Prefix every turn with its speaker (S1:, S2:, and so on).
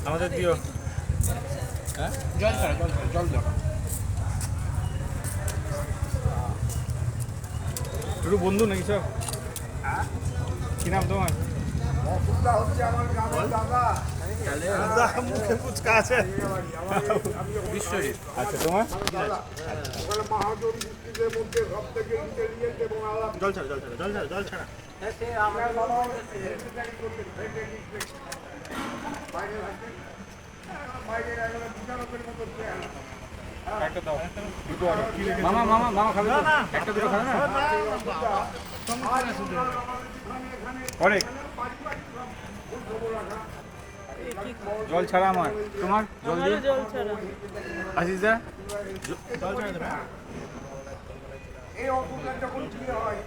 S1: আমাদের দিও। হ্যাঁ জল ছাড়া জল দাও। একটু বন্ধু নাকি সব? কি নাম তোমার? মুখে ফুচকা আছে। বিশ্বজিৎ। আচ্ছা তোমার? জল ছাড়া জল ছাড়া জল ছাড়া জল ছাড়া। মামা মামা মামা খাবে তো? একটা দুটো খাবে না? অনেক জল ছাড়া আমার। তোমার জল দিয়ে?
S2: জল ছাড়া।
S1: আশিস দা জল ছাড়া দেবে।
S3: এই অবস্থায় যখন বিয়ে হয়